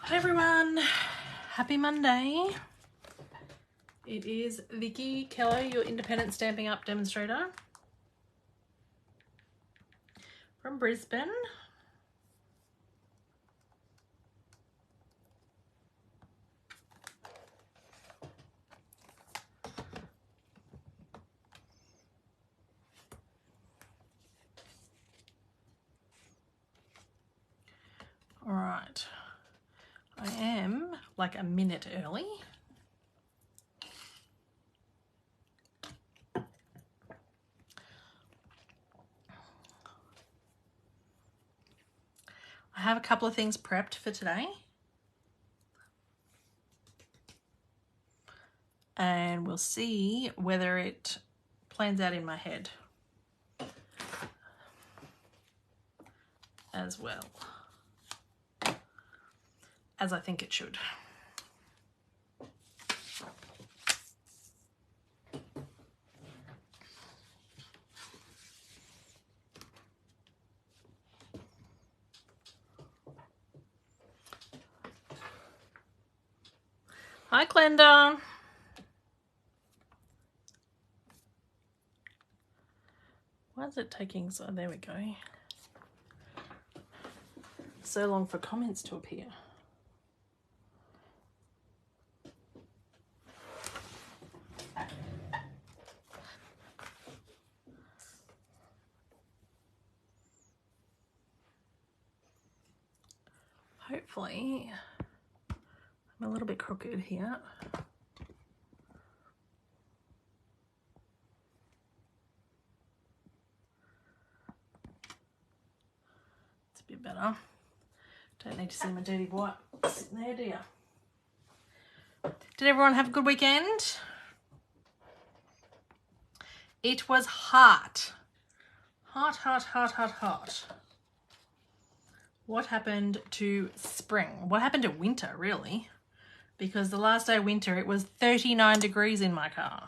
Hi everyone, happy Monday. It is Vickie Kello, your independent Stampin' Up demonstrator from Brisbane. All right, I am like a minute early. I have a couple of things prepped for today. And we'll see whether it plans out in my head as well as I think it should. Hi, Glenda. Why is it taking so? There we go. So long for comments to appear. Hopefully, I'm a little bit crooked here. It's a bit better. Don't need to see my dirty white sitting there, do you? Did everyone have a good weekend? It was hot. Hot, hot, hot, hot, hot. What happened to spring? What happened to winter, really? Because the last day of winter, it was 39 degrees in my car.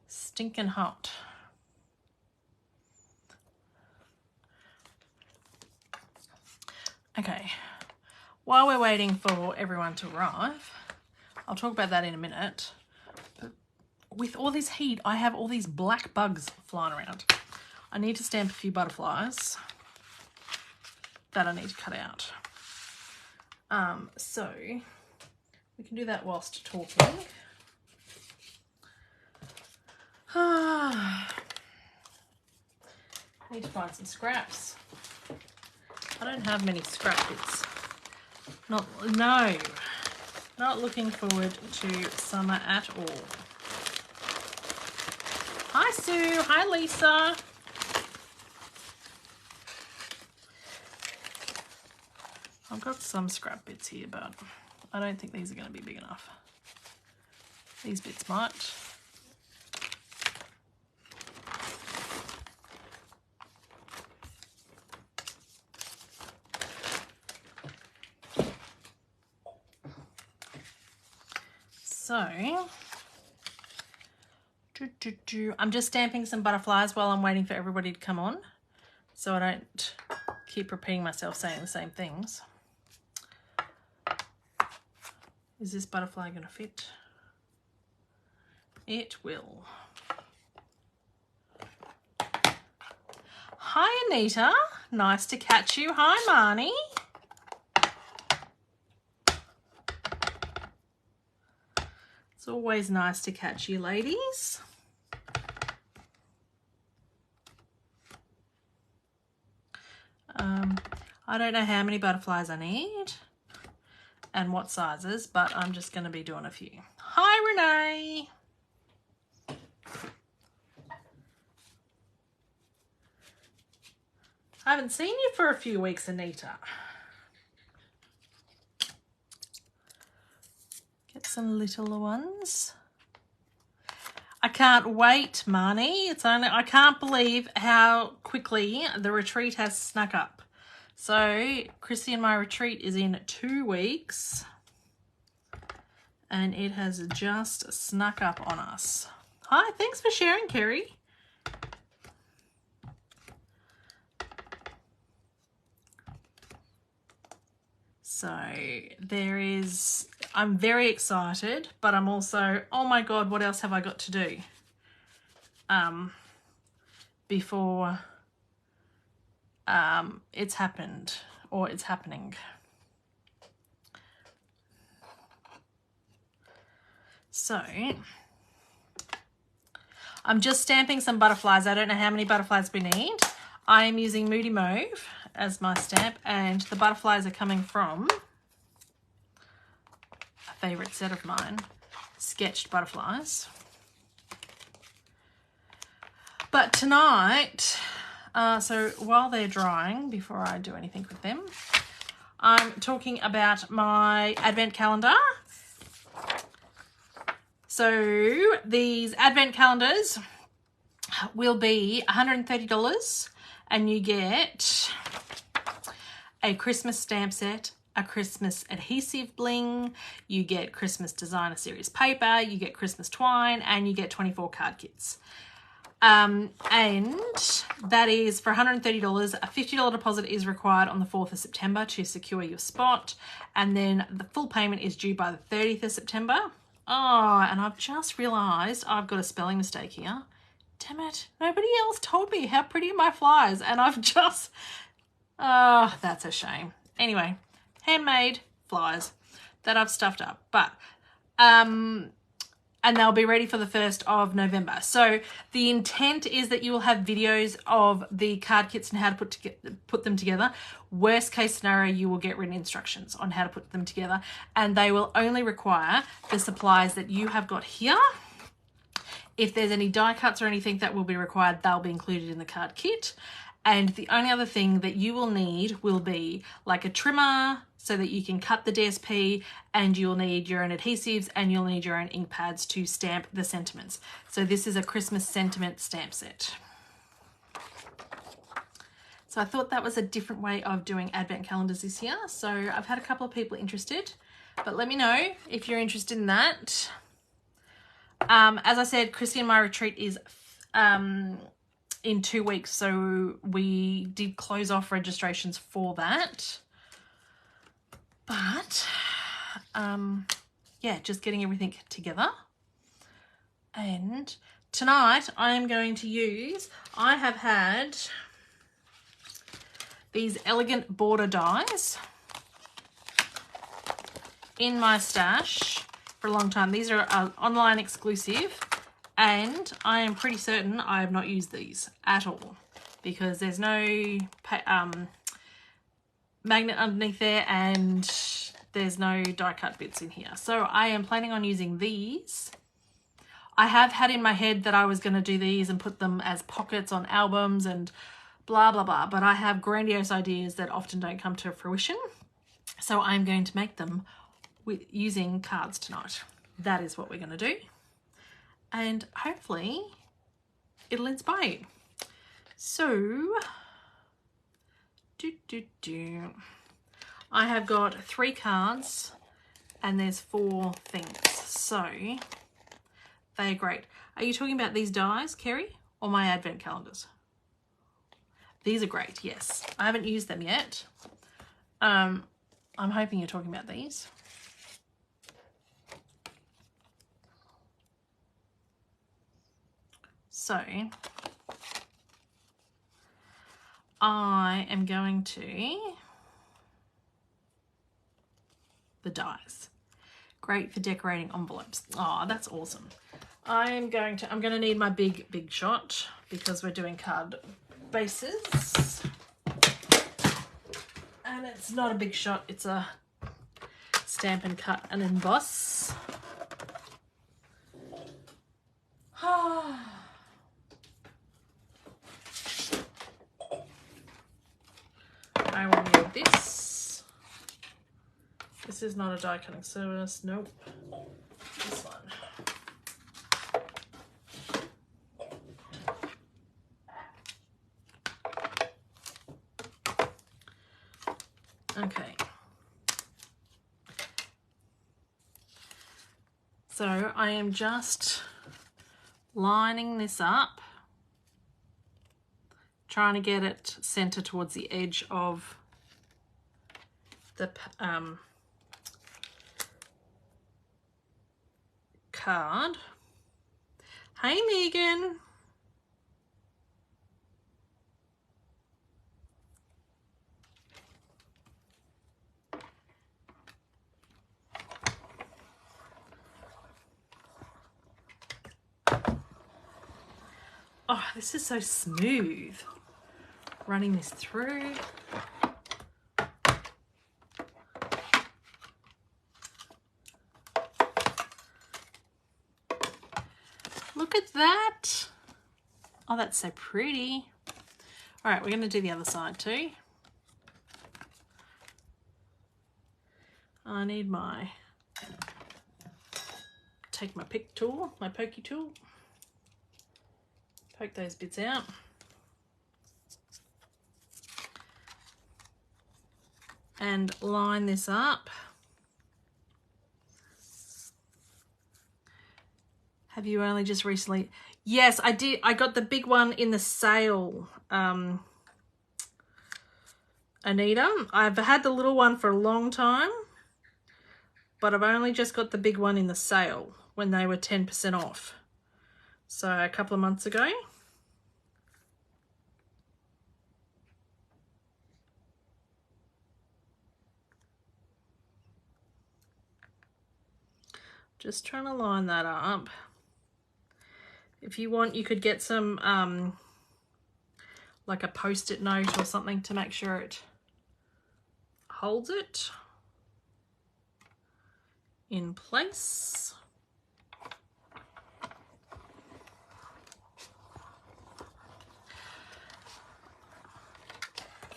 Stinking hot. Okay, while we're waiting for everyone to arrive, I'll talk about that in a minute. But with all this heat, I have all these black bugs flying around. I need to stamp a few butterflies that I need to cut out. So we can do that whilst talking. I need to find some scraps. I don't have many scrap bits. Not looking forward to summer at all. Hi Sue, hi Lisa. I've got some scrap bits here, but I don't think these are going to be big enough. These bits might. So, I'm just stamping some butterflies while I'm waiting for everybody to come on, so I don't keep repeating myself saying the same things. Is this butterfly going to fit? It will. Hi Anita, nice to catch you. Hi Marnie. It's always nice to catch you ladies. I don't know how many butterflies I need and what sizes, but I'm just going to be doing a few. Hi Renee. I haven't seen you for a few weeks, Anita. Get some little ones. I can't wait, Marnie. I can't believe how quickly the retreat has snuck up. So Chrissy and my retreat is in 2 weeks and it has just snuck up on us. Hi, thanks for sharing, Kerry. So I'm very excited, but I'm also, oh my God, what else have I got to do before it's happened or it's happening. So I'm just stamping some butterflies. I don't know how many butterflies we need. I am using Moody Mauve as my stamp, and the butterflies are coming from a favourite set of mine, Sketched Butterflies. But tonight, so while they're drying, before I do anything with them, I'm talking about my advent calendar. So these advent calendars will be $130, and you get a Christmas stamp set, a Christmas adhesive bling, you get Christmas designer series paper, you get Christmas twine, and you get 24 card kits. And that is for $130. A $50 deposit is required on the 4th of September to secure your spot, and then the full payment is due by the 30th of September. Oh, and I've just realised I've got a spelling mistake here. Damn it, nobody else told me how pretty my flies, and I've just, oh, that's a shame. Anyway, handmade flies that I've stuffed up, but and they'll be ready for the 1st of November. So the intent is that you will have videos of the card kits and how to put them together. Worst case scenario, you will get written instructions on how to put them together, and they will only require the supplies that you have got here. If there's any die cuts or anything that will be required, they'll be included in the card kit. And the only other thing that you will need will be like a trimmer so that you can cut the DSP, and you'll need your own adhesives, and you'll need your own ink pads to stamp the sentiments. So this is a Christmas sentiment stamp set. So I thought that was a different way of doing advent calendars this year. So I've had a couple of people interested, but let me know if you're interested in that. As I said, Chrissy and my retreat is in 2 weeks, so we did close off registrations for that. But yeah, just getting everything together. And tonight I am going to use, I have had these elegant border dies in my stash for a long time. These are online exclusive, and I am pretty certain I have not used these at all because there's no magnet underneath there, and there's no die cut bits in here. So I am planning on using these. I have had in my head that I was going to do these and put them as pockets on albums and blah blah blah, but I have grandiose ideas that often don't come to fruition, so I'm going to make them using cards tonight. That is what we're going to do, and hopefully it'll inspire you. So I have got 3 cards and there's 4 things, so they're great. Are you talking about these dies, Kerry, or my advent calendars? These are great, yes. I haven't used them yet. I'm hoping you're talking about these. So I am going to, the dies. Great for decorating envelopes. Oh, that's awesome. I'm going to need my big shot because we're doing card bases. And it's not a big shot, it's a stamp and cut and emboss. I will need this. This is not a die cutting service, nope. This one. Okay. So I am just lining this up, trying to get it center towards the edge of the card. Hey, Megan. Oh, this is so smooth. Running this through. Look at that. Oh, that's so pretty. All right, we're going to do the other side too. I need my, take my pick tool, my pokey tool. Poke those bits out. And line this up. Have you only just recently? Yes, I did. I got the big one in the sale, Anita. I've had the little one for a long time, but I've only just got the big one in the sale when they were 10% off. So a couple of months ago. Just trying to line that up. If you want, you could get some, like a post-it note or something to make sure it holds it in place.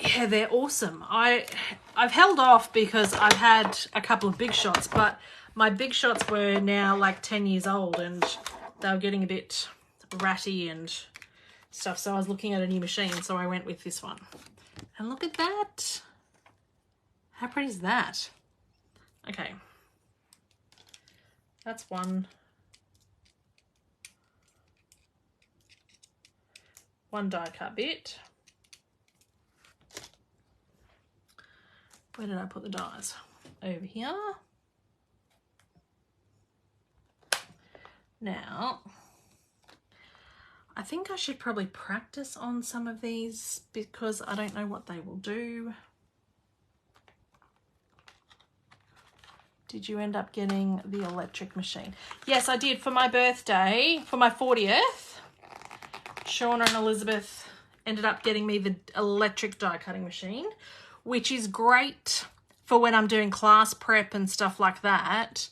Yeah, they're awesome. I've held off because I've had a couple of big shots, but my big shots were now like 10 years old and they were getting a bit ratty and stuff. So I was looking at a new machine, so I went with this one. And look at that. How pretty is that? Okay. That's one die cut bit. Where did I put the dies? Over here. Now, I think I should probably practice on some of these because I don't know what they will do. Did you end up getting the electric machine? Yes, I did for my birthday, for my 40th. Shauna and Elizabeth ended up getting me the electric die cutting machine, which is great for when I'm doing class prep and stuff like that.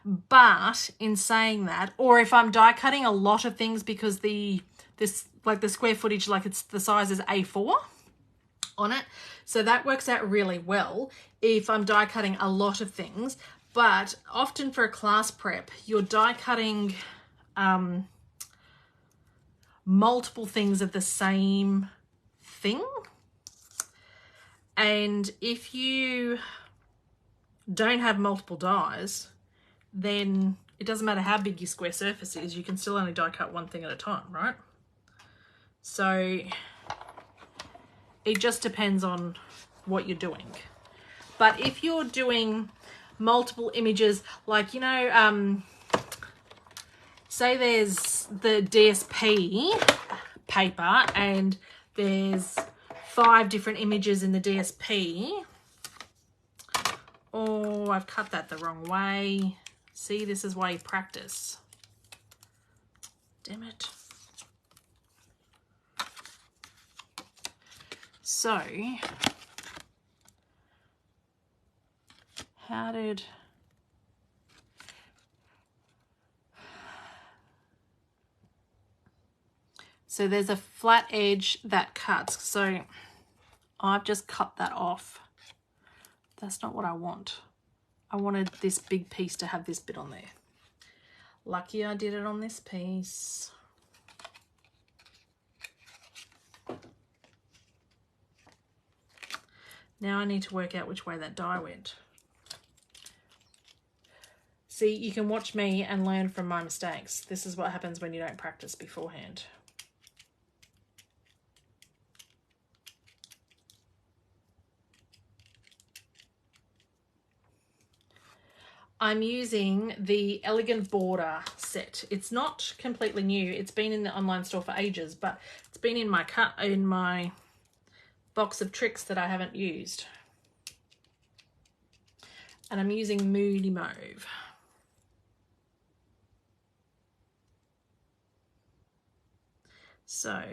But in saying that, or if I'm die cutting a lot of things because the square footage, like it's the size is A4 on it. So that works out really well if I'm die cutting a lot of things. But often for a class prep, you're die cutting multiple things of the same thing. And if you don't have multiple dies, then it doesn't matter how big your square surface is, you can still only die cut one thing at a time, right? So it just depends on what you're doing. But if you're doing multiple images, like, you know, say there's the DSP paper and there's 5 different images in the DSP. Oh, I've cut that the wrong way. See, this is why you practice. Damn it. So, how did... So there's a flat edge that cuts. So I've just cut that off. That's not what I want. I wanted this big piece to have this bit on there. Lucky I did it on this piece. Now I need to work out which way that die went. See, you can watch me and learn from my mistakes. This is what happens when you don't practice beforehand. I'm using the Elegant Border set. It's not completely new. It's been in the online store for ages, but it's been in my box of tricks that I haven't used. And I'm using Moody Mauve. So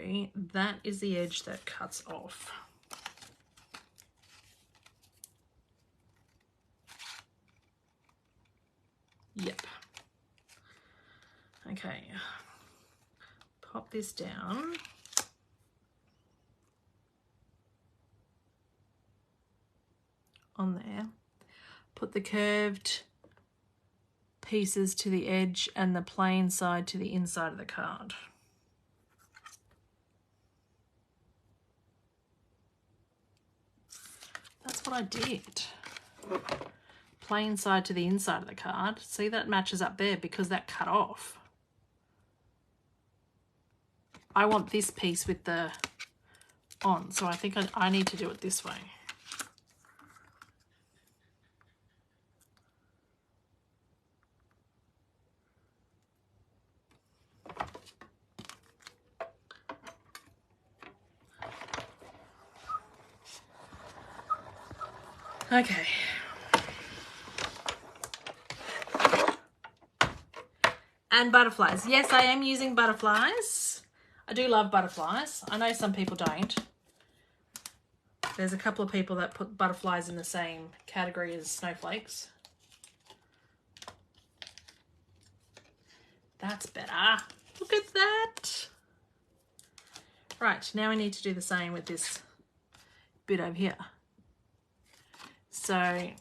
that is the edge that cuts off. Yep. Okay. Pop this down. On there. Put the curved pieces to the edge and the plain side to the inside of the card. That's what I did. Plain side to the inside of the card. See, that matches up there because that cut off. I want this piece with the on, so I think I need to do it this way. Okay. And butterflies. Yes, I am using butterflies. I do love butterflies. I know some people don't. There's a couple of people that put butterflies in the same category as snowflakes. That's better. Look at that. Right, now we need to do the same with this bit over here. So I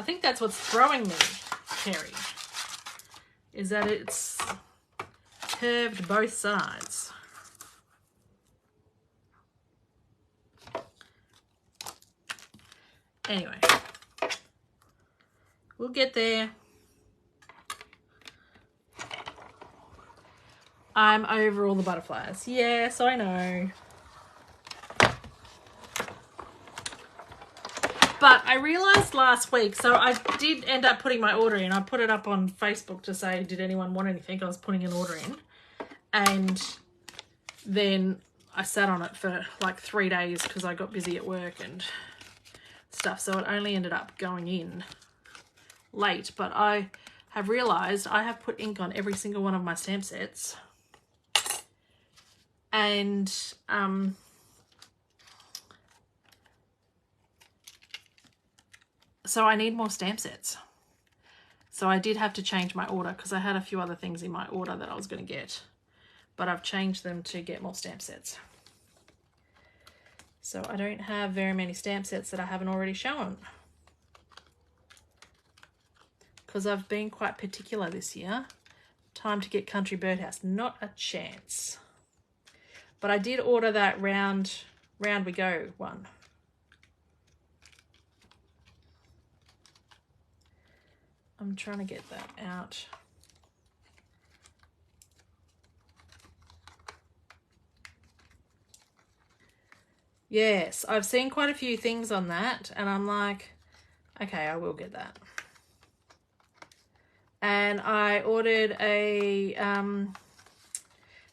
think that's what's throwing me, Terry, is that it's curved both sides. Anyway, we'll get there. I'm over all the butterflies. Yes, I know. But I realised last week, so I did end up putting my order in. I put it up on Facebook to say, did anyone want anything? I was putting an order in. And then I sat on it for like 3 days because I got busy at work and stuff. So it only ended up going in late. But I have realised I have put ink on every single one of my stamp sets. And so I need more stamp sets. So I did have to change my order because I had a few other things in my order that I was going to get. But I've changed them to get more stamp sets. So I don't have very many stamp sets that I haven't already shown. Because I've been quite particular this year. Time to get Country Birdhouse. Not a chance. But I did order that Round We Go one. I'm trying to get that out. Yes, I've seen quite a few things on that, and I'm like, okay, I will get that. And I ordered a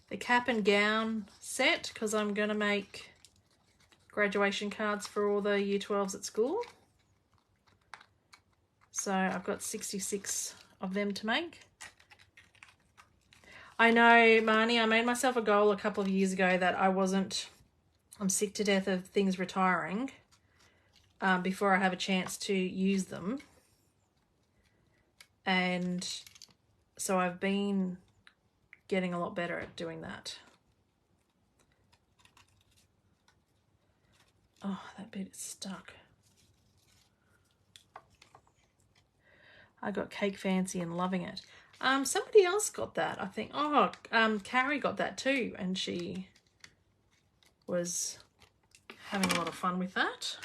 the cap and gown set because I'm going to make graduation cards for all the Year 12s at school. So I've got 66 of them to make. I know, Marnie, I made myself a goal a couple of years ago that I'm sick to death of things retiring before I have a chance to use them. And so I've been getting a lot better at doing that. Oh, that bit is stuck. I got Cake Fancy and loving it. Somebody else got that, I think. Oh, Carrie got that too, and she was having a lot of fun with that.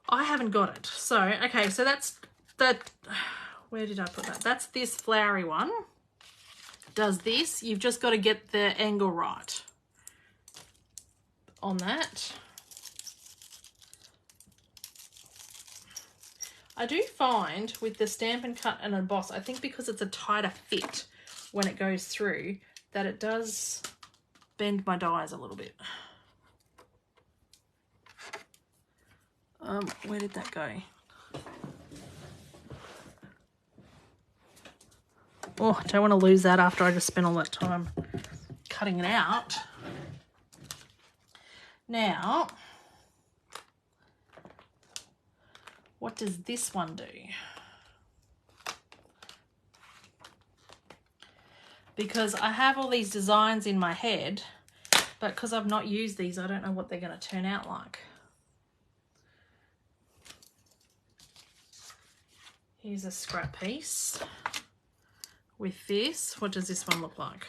I haven't got it. So, okay, so that's that. Where did I put that? That's this flowery one. Does this. You've just got to get the angle right on that. I do find with the Stampin' Cut and Emboss, I think because it's a tighter fit when it goes through, that it does bend my dies a little bit. Where did that go? Oh, I don't want to lose that after I just spent all that time cutting it out. Now, what does this one do? Because I have all these designs in my head, but because I've not used these, I don't know what they're going to turn out like. Here's a scrap piece with this. What does this one look like?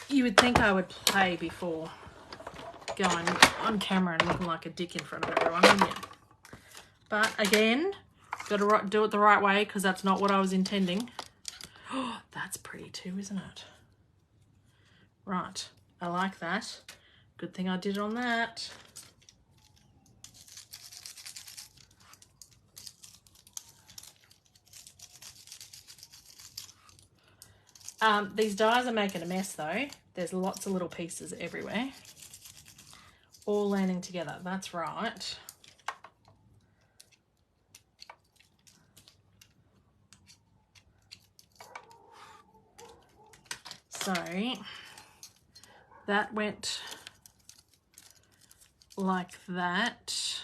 You would think I would play before going on camera and looking like a dick in front of everyone, wouldn't you? But again, got to do it the right way because that's not what I was intending. Oh, that's pretty too, isn't it? Right, I like that. Good thing I did it on that. These dies are making a mess though. There's lots of little pieces everywhere, all landing together. That's right. So that went like that.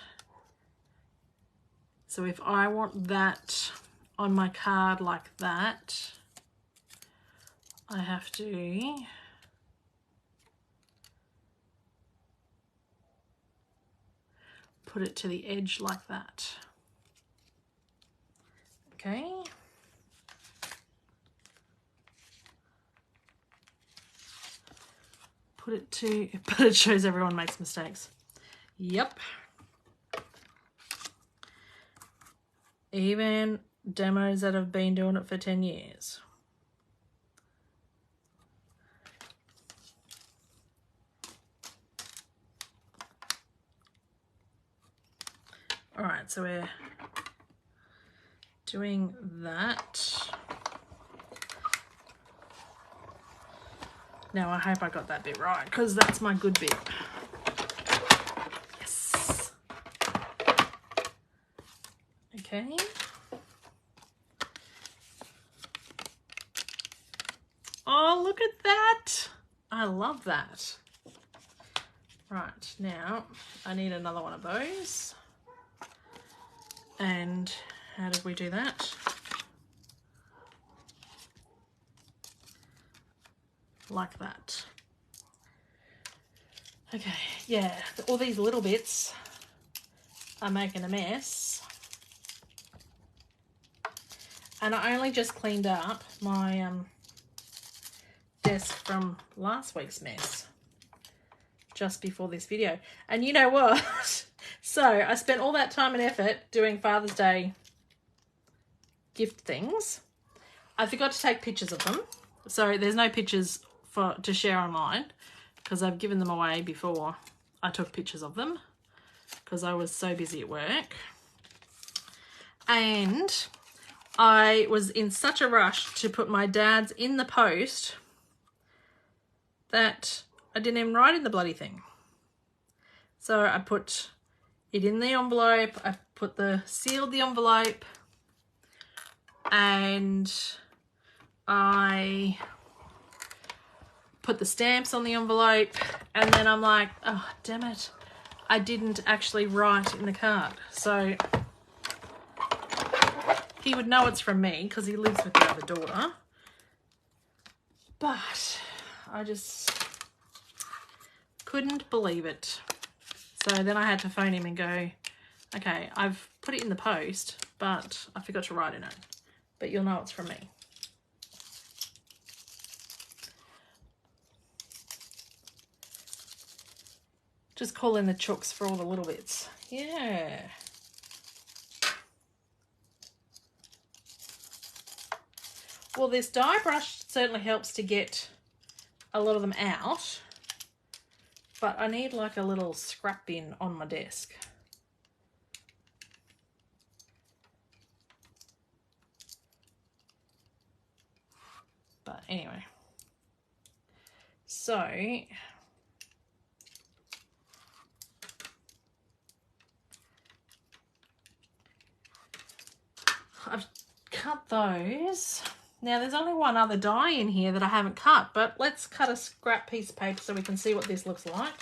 So if I want that on my card like that, I have to put it to the edge like that. Okay. Put it to, but it shows everyone makes mistakes. Yep. Even demos that have been doing it for 10 years. All right, so we're doing that. Now I hope I got that bit right because that's my good bit. Yes. Okay. Oh, look at that. I love that. Right, now I need another one of those. And how did we do that? Like that. Okay, yeah, all these little bits are making a mess. And I only just cleaned up my desk from last week's mess just before this video. And you know what? So I spent all that time and effort doing Father's Day gift things. I forgot to take pictures of them. So there's no pictures to share online because I've given them away before I took pictures of them because I was so busy at work. And I was in such a rush to put my dad's in the post that I didn't even write in the bloody thing. So I put it in the envelope, I sealed the envelope, and I put the stamps on the envelope, and then I'm like, oh, damn it, I didn't actually write in the card. So he would know it's from me because he lives with the other daughter. But I just couldn't believe it. So then I had to phone him and go, okay, I've put it in the post, but I forgot to write in it. But you'll know it's from me. Just call in the chooks for all the little bits. Yeah. Well, this die brush certainly helps to get a lot of them out, but I need like a little scrap bin on my desk. But anyway, so I've cut those. Now there's only one other die in here that I haven't cut, but let's cut a scrap piece of paper so we can see what this looks like,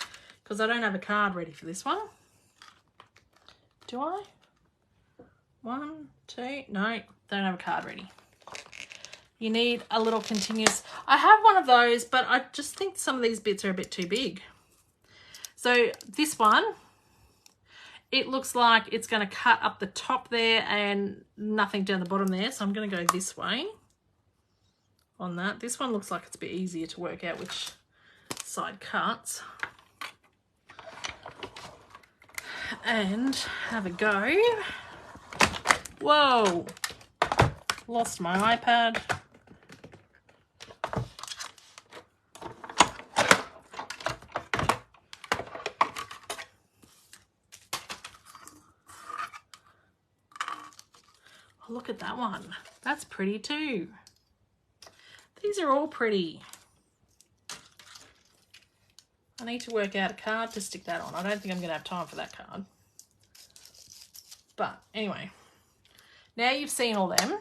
because I don't have a card ready for this one. Do I? 1, 2, no, don't have a card ready. You need a little continuous. I have one of those, but I just think some of these bits are a bit too big. So this one, it looks like it's going to cut up the top there and nothing down the bottom there. So I'm going to go this way on that. This one looks like it's a bit easier to work out which side cuts. And have a go. Whoa, lost my iPad. Oh, look at that one. That's pretty too. These are all pretty. I need to work out a card to stick that on. I don't think I'm going to have time for that card. But anyway, now you've seen all them.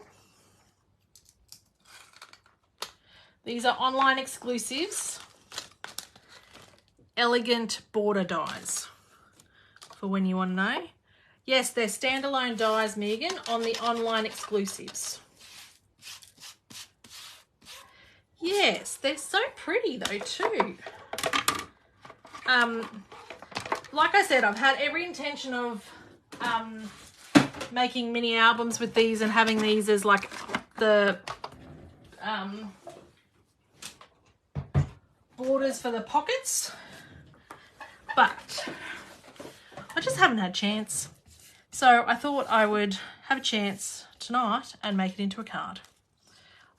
These are online exclusives. Elegant border dies. For when you want to know. Yes, they're standalone dies, Megan, on the online exclusives. Yes, they're so pretty though too. Like I said, I've had every intention of making mini albums with these and having these as like the borders for the pockets, but I just haven't had a chance. So I thought I would have a chance tonight and make it into a card.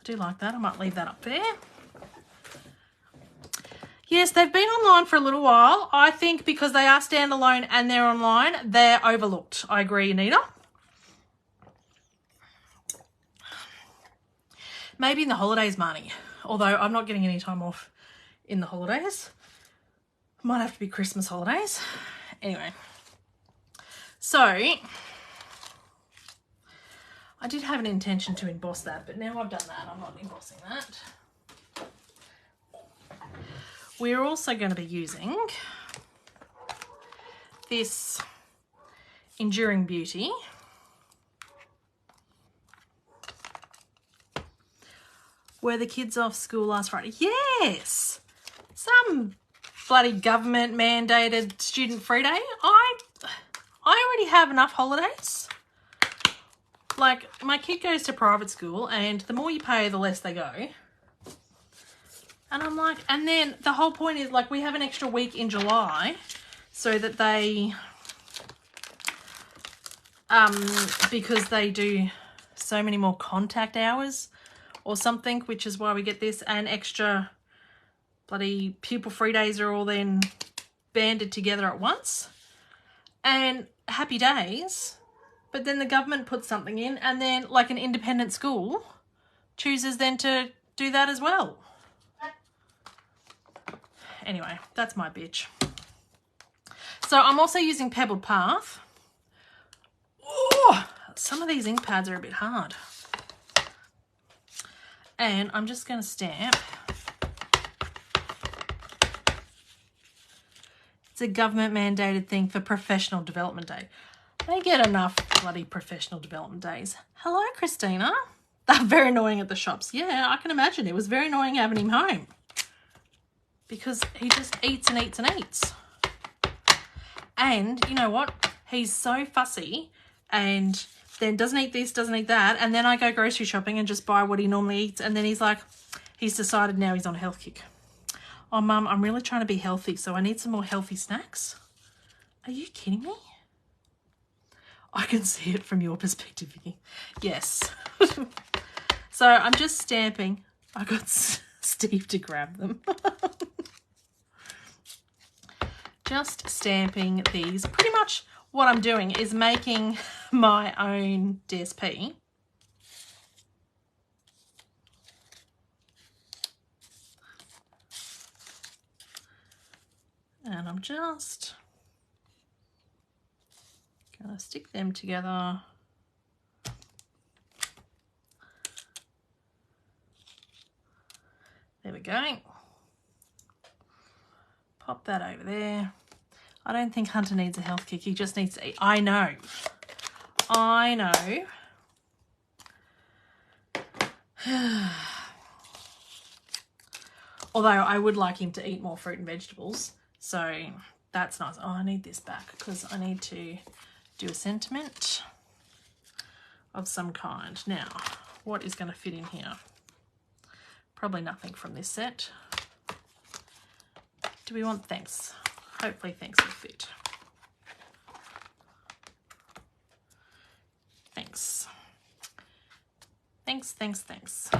I do like that. I might leave that up there. Yes, they've been online for a little while. I think because they are standalone and they're online, they're overlooked. I agree, Anita. Maybe in the holidays, Marnie. Although I'm not getting any time off in the holidays. Might have to be Christmas holidays. Anyway. So, I did have an intention to emboss that, but now I've done that, I'm not embossing that. We're also going to be using this Enduring Beauty. Were the kids off school last Friday? Yes! Some bloody government mandated student free day. I already have enough holidays. Like, my kid goes to private school and the more you pay, the less they go. And I'm like, and then the whole point is like we have an extra week in July so that they, because they do so many more contact hours or something, which is why we get this, and extra bloody pupil free days are all then banded together at once. And happy days, but then the government puts something in and then like an independent school chooses then to do that as well. Anyway, that's my bitch. So I'm also using Pebbled Path. Oh, some of these ink pads are a bit hard. And I'm just going to stamp. It's a government mandated thing for Professional Development Day. They get enough bloody professional development days. Hello, Christina. They're very annoying at the shops. Yeah, I can imagine. It was very annoying having him home. Because he just eats and eats and eats. And you know what? He's so fussy and then doesn't eat this, doesn't eat that. And then I go grocery shopping and just buy what he normally eats. And then he's like, he's decided now he's on a health kick. Oh, Mum, I'm really trying to be healthy, so I need some more healthy snacks. Are you kidding me? I can see it from your perspective, Vickie. Yes. So I'm just stamping. I got Steve to grab them. Just stamping these. Pretty much what I'm doing is making my own DSP. And I'm just going to stick them together. There we go. Pop that over there. I don't think Hunter needs a health kick. He just needs to eat. I know. Although I would like him to eat more fruit and vegetables. So that's nice. Oh, I need this back because I need to do a sentiment of some kind. Now, what is going to fit in here? Probably nothing from this set. Do we want thanks? Hopefully thanks will fit. Thanks. Thanks, thanks, thanks.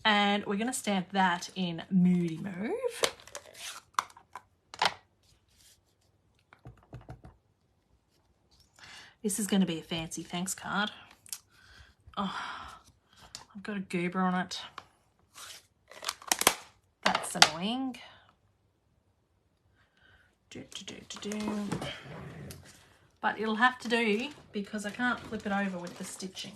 And we're going to stamp that in Moody Move. This is going to be a fancy thanks card. Oh, I've got a goober on it. That's annoying. But it'll have to do because I can't flip it over with the stitching.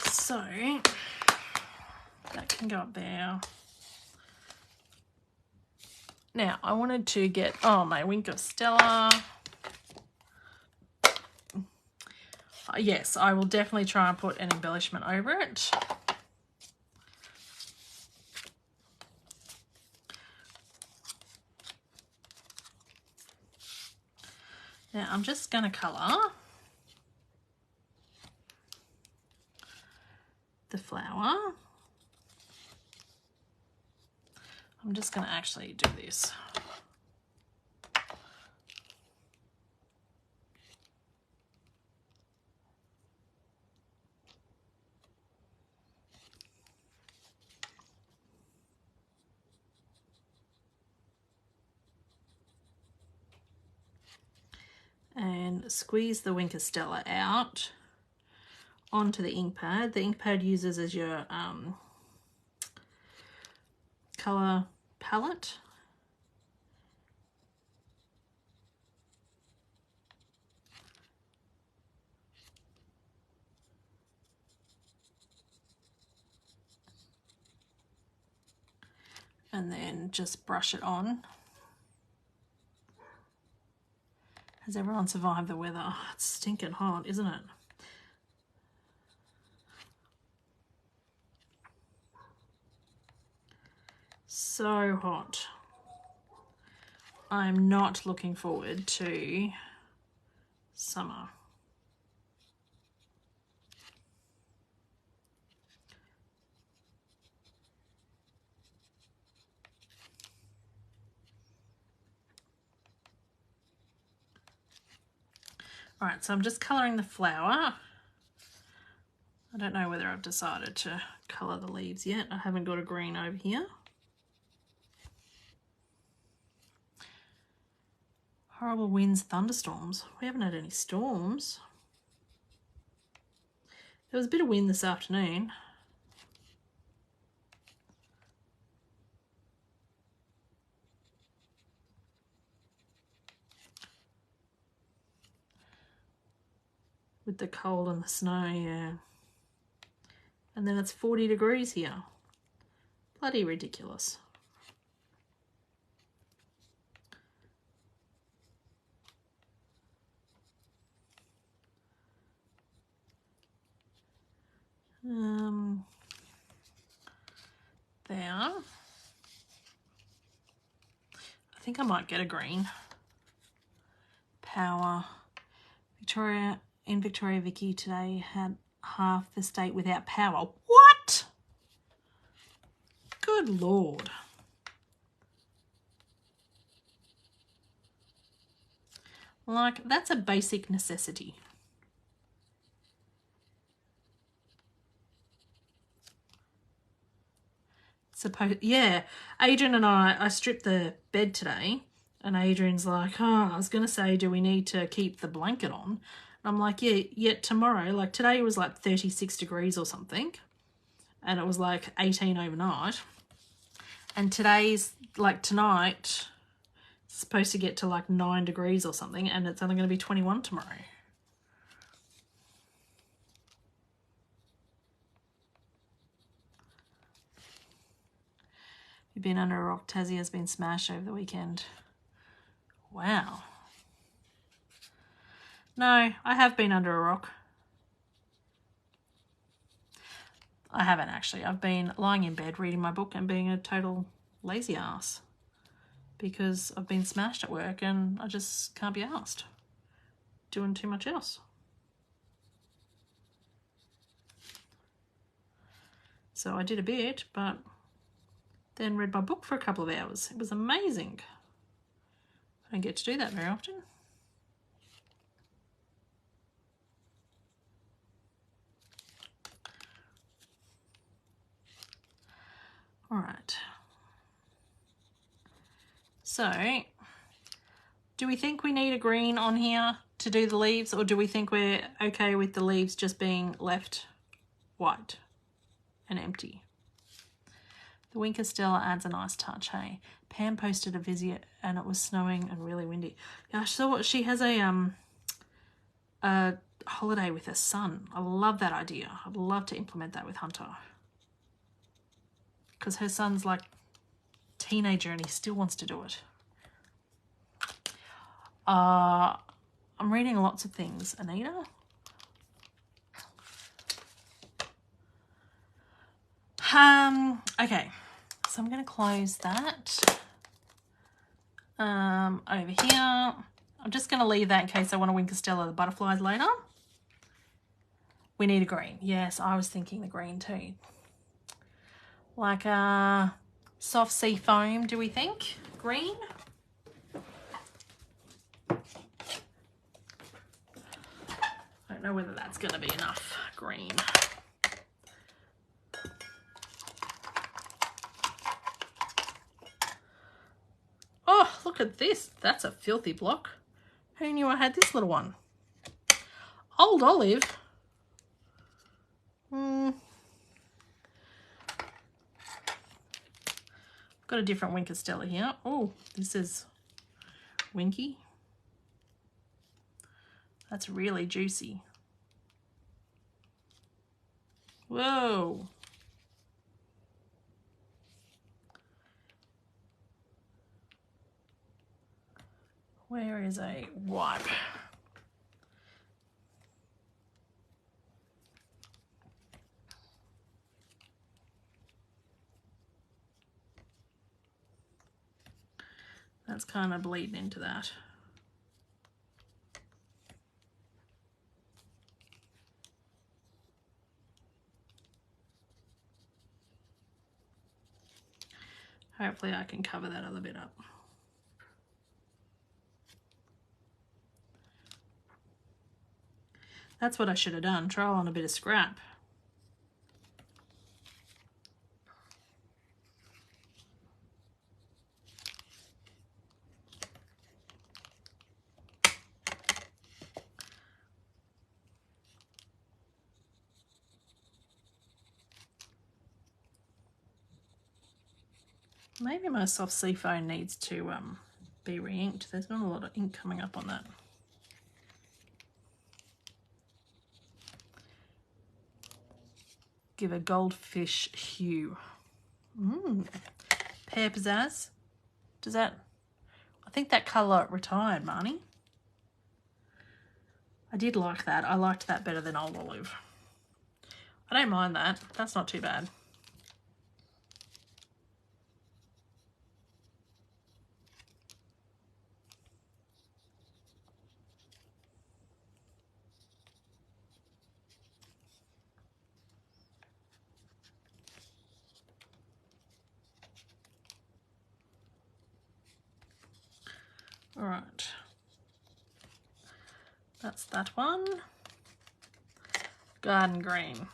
So that can go up there. Now I wanted to get, oh, my Wink of Stella. Yes, I will definitely try and put an embellishment over it. Now I'm just going to colour the flower. I'm just going to actually do this. And squeeze the Wink of Stella out onto the ink pad. The ink pad uses as your colour palette. And then just brush it on. Has everyone survived the weather? Oh, it's stinking hot, isn't it? So hot. I'm not looking forward to summer. All right, so I'm just colouring the flower. I don't know whether I've decided to colour the leaves yet. I haven't got a green over here. Horrible winds, thunderstorms. We haven't had any storms. There was a bit of wind this afternoon. With the cold and the snow, yeah. And then it's 40 degrees here. Bloody ridiculous. There. I think I might get a green. Power. Victoria, Vickie today had half the state without power. What? Good Lord. Like, that's a basic necessity. Yeah, Adrian and I stripped the bed today, and Adrian's like, oh, I was going to say, do we need to keep the blanket on? And I'm like, yeah, yet tomorrow, like today was like 36 degrees or something, and it was like 18 overnight. And today's, like tonight, supposed to get to like 9 degrees or something, and it's only going to be 21 tomorrow. You've been under a rock. Tassie has been smashed over the weekend. Wow. No, I have been under a rock. I haven't actually. I've been lying in bed reading my book and being a total lazy ass because I've been smashed at work and I just can't be arsed doing too much else. So I did a bit, but then read my book for a couple of hours. It was amazing. I don't get to do that very often. All right. So, do we think we need a green on here to do the leaves, or do we think we're okay with the leaves just being left white and empty? The Winker Stella adds a nice touch, hey. Pam posted a visit and it was snowing and really windy. Yeah, I saw she has a holiday with her son. I love that idea. I'd love to implement that with Hunter. Because her son's like teenager and he still wants to do it. I'm reading lots of things, Anita. Okay, so I'm going to close that. Over here, I'm just going to leave that in case I want to Winker Stella the butterflies later. We need a green. Yes, I was thinking the green too. Like a soft sea foam, do we think? Green? I don't know whether that's going to be enough green. Oh, look at this. That's a filthy block. Who knew I had this little one? Old Olive. Got a different Winker Stella here. Oh, this is Winky. That's really juicy. Whoa. Where is a wipe? That's kind of bleeding into that. Hopefully I can cover that other bit up. That's what I should have done, trial on a bit of scrap. Maybe my soft sea foam needs to be re-inked. There's not a lot of ink coming up on that. Give a goldfish hue. Pear pizzazz. Does that... I think that colour retired, Marnie. I did like that. I liked that better than Old Olive. I don't mind that. That's not too bad. All right. That's that one. Garden green.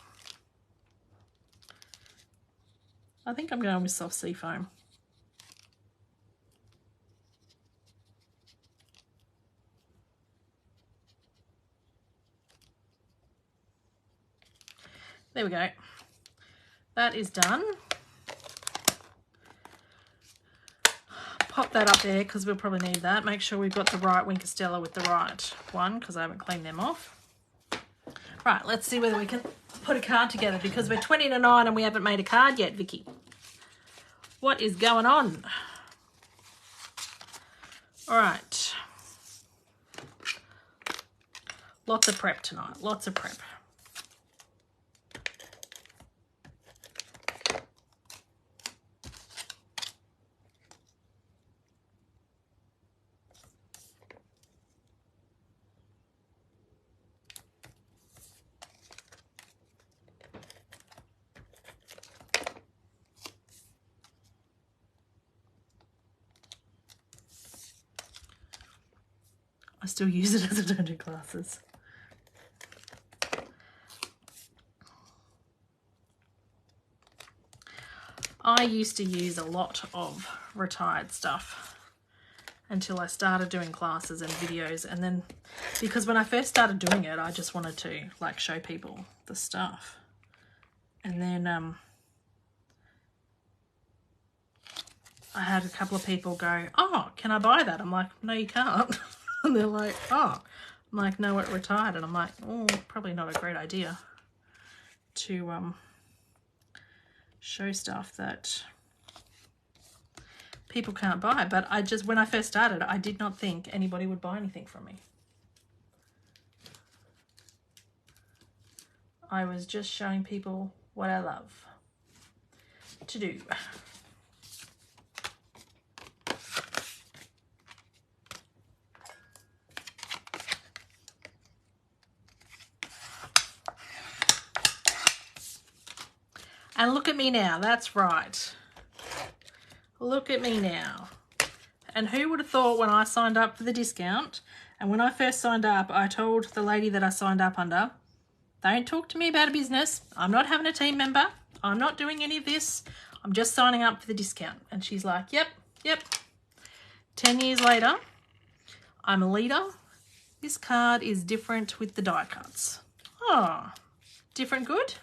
I think I'm going with soft sea foam. There we go. That is done. Pop that up there because we'll probably need that. Make sure we've got the right Wink Stella with the right one because I haven't cleaned them off. Right, let's see whether we can put a card together because we're 20 to 9 and we haven't made a card yet, Vickie. What is going on? All right. Lots of prep tonight, lots of prep. I still use it as I don't do classes. I used to use a lot of retired stuff until I started doing classes and videos, and then because when I first started doing it I just wanted to like show people the stuff, and then I had a couple of people go, oh, can I buy that? I'm like, no you can't. And they're like, oh. I'm like, no, it retired. And I'm like, oh, probably not a great idea to show stuff that people can't buy. But I just, when I first started, I did not think anybody would buy anything from me. I was just showing people what I love to do. And look at me now, that's right. Look at me now. And who would have thought when I signed up for the discount, and when I first signed up, I told the lady that I signed up under, don't talk to me about a business. I'm not having a team member. I'm not doing any of this. I'm just signing up for the discount. And she's like, yep, yep. 10 years later, I'm a leader. This card is different with the die cuts. Oh, different good?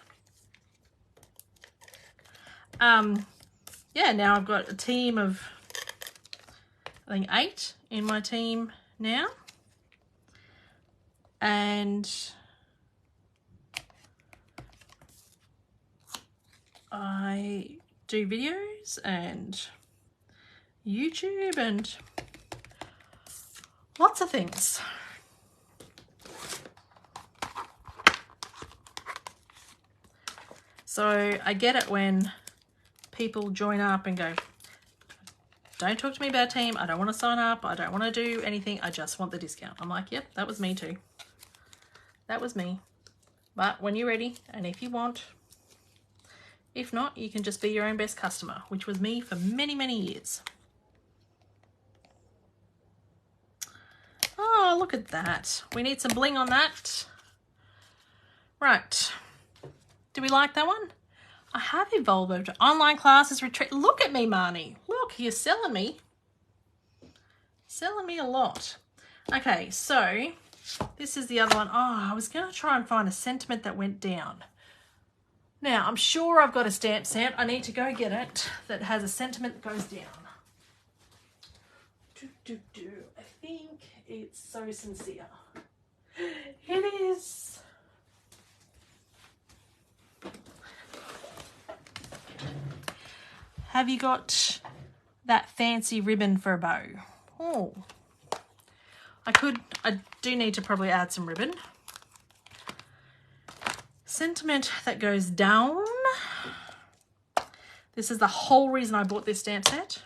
Yeah, now I've got a team of, I think 8 in my team now. And I do videos and YouTube and lots of things. So I get it when people join up and go, don't talk to me about team. I don't want to sign up. I don't want to do anything. I just want the discount. I'm like, yep, that was me too. That was me. But when you're ready and if you want, if not, you can just be your own best customer, which was me for many, many years. Oh, look at that. We need some bling on that. Right. Do we like that one? I have evolved over to online classes, retreat. Look at me, Marnie. Look, you're selling me. Selling me a lot. Okay, so this is the other one. Oh, I was going to try and find a sentiment that went down. Now, I'm sure I've got a stamp set. I need to go get it that has a sentiment that goes down. I think it's So Sincere. It is. Have you got that fancy ribbon for a bow? Oh, I do need to probably add some ribbon. Sentiment that goes down. This is the whole reason I bought this stamp set.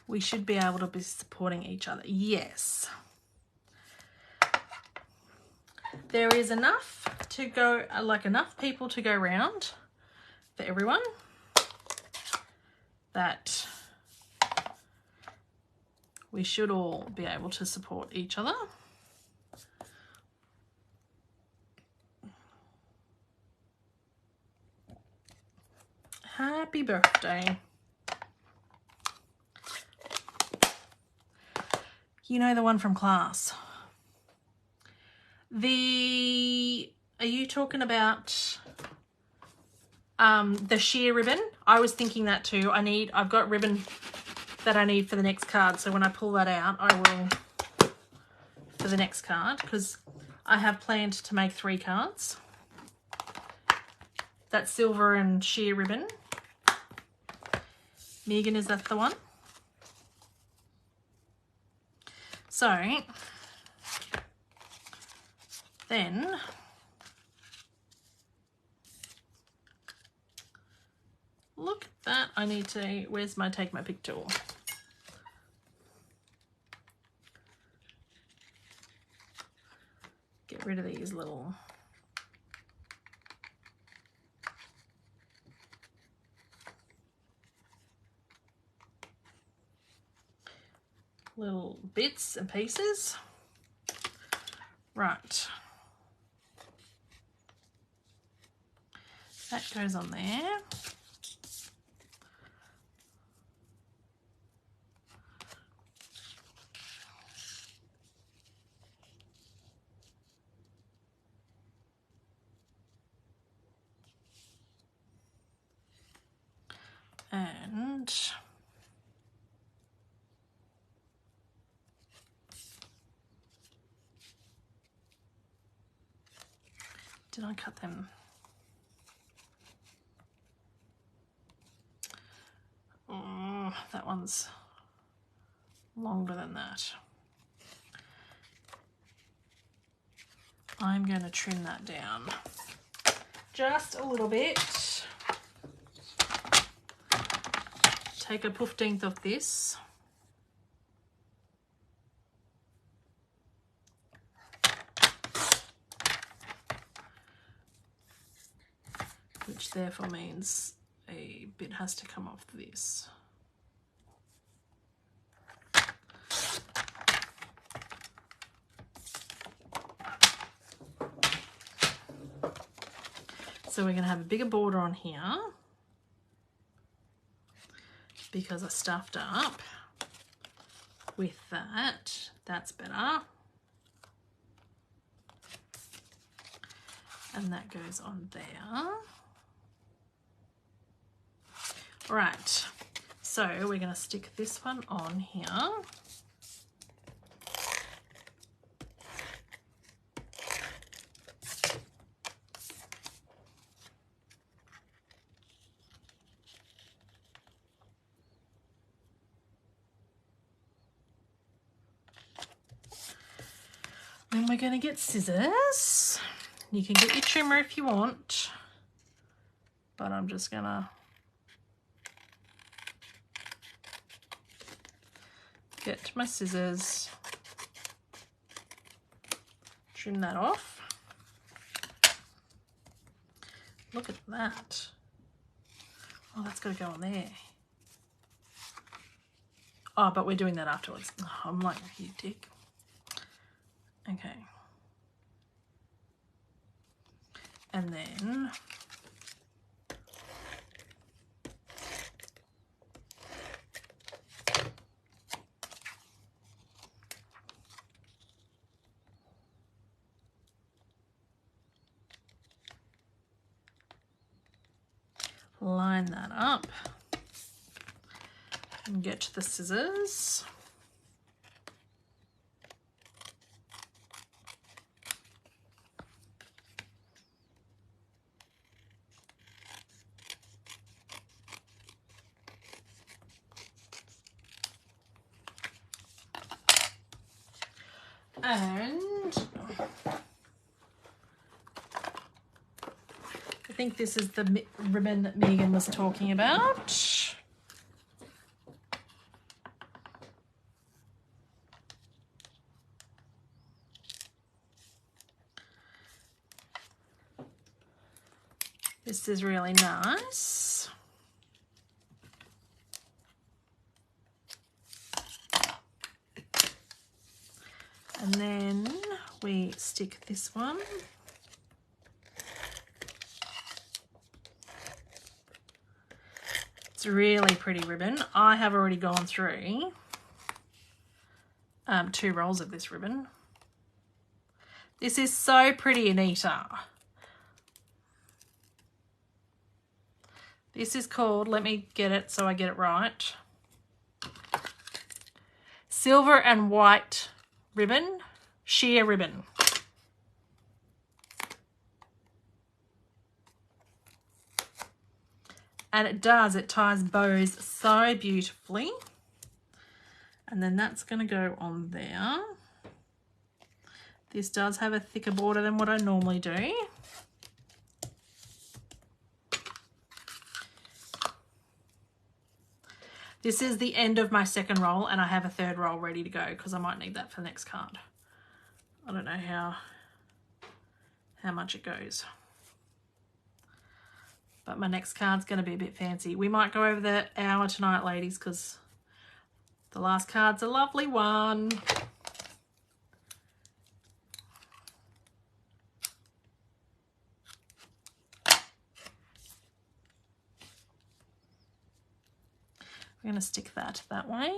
We should be able to be supporting each other. Yes. There is enough to go, like enough people to go around for everyone that we should all be able to support each other. Happy birthday. You know, the one from class. Are you talking about the sheer ribbon? I was thinking that too. I've got ribbon that I need for the next card. So when I pull that out, I will for the next card, because I have planned to make 3 cards. That's silver and sheer ribbon. Megan, is that the one? So then look at that. I need to, where's my take my pick tool? Get rid of these little bits and pieces. Right. That goes on there. And did I cut them? Oh, that one's longer than that. I'm going to trim that down just a little bit. Take a 15th of this. Which therefore means a bit has to come off this. So we're going to have a bigger border on here because I stuffed up with that. That's better. And that goes on there. Right, so we're going to stick this one on here. Then we're going to get scissors. You can get your trimmer if you want, but I'm just going to get my scissors, trim that off. Look at that. Oh, that's got to go on there. Oh, but we're doing that afterwards. Oh, I'm like, you dick. Okay. And then line that up and get the scissors. And I think this is the ribbon that Megan was talking about. This is really nice. And then we stick this one. It's really pretty ribbon. I have already gone through 2 rolls of this ribbon. This is so pretty, Anita. This is called, let me get it so I get it right, Silver and White Ribbon, Sheer Ribbon. And it ties bows so beautifully. And then that's going to go on there. This does have a thicker border than what I normally do. This is the end of my second roll, and I have a third roll ready to go because I might need that for the next card. I don't know how much it goes. But my next card's going to be a bit fancy. We might go over the hour tonight, ladies, because the last card's a lovely one. We're going to stick that way.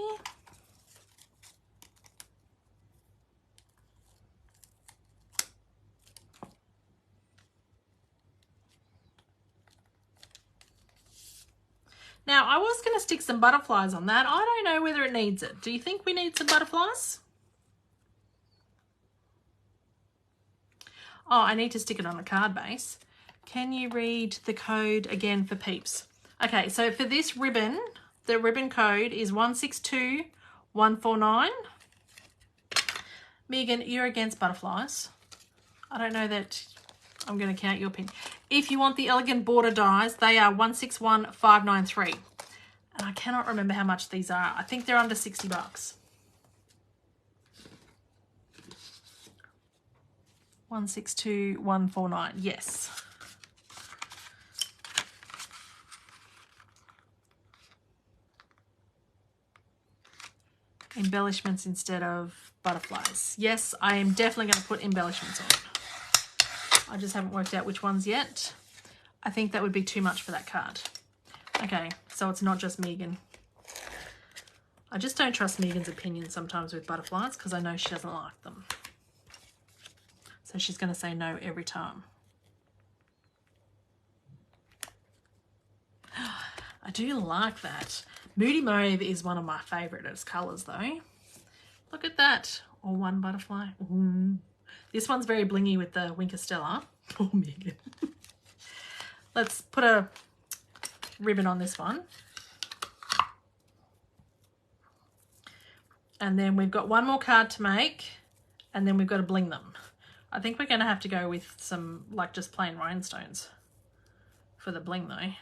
Now, I was going to stick some butterflies on that. I don't know whether it needs it. Do you think we need some butterflies? Oh, I need to stick it on a card base. Can you read the code again for peeps? Okay, so for this ribbon, the ribbon code is 162149. Megan, you're against butterflies. I don't know that I'm going to count your pin. If you want the elegant border dies, they are 161593. And I cannot remember how much these are. I think they're under 60 bucks. 162149. Yes. Embellishments instead of butterflies. Yes, I am definitely going to put embellishments on. I just haven't worked out which ones yet. I think that would be too much for that card. Okay, so it's not just Megan. I just don't trust Megan's opinion sometimes with butterflies because I know she doesn't like them. So she's going to say no every time. I do like that. Moody Mauve is one of my favourite colours though. Look at that. Or one butterfly. Ooh. This one's very blingy with the Winker Stella. Oh, Megan. Let's put a ribbon on this one. And then we've got one more card to make. And then we've got to bling them. I think we're going to have to go with some, like, just plain rhinestones for the bling though.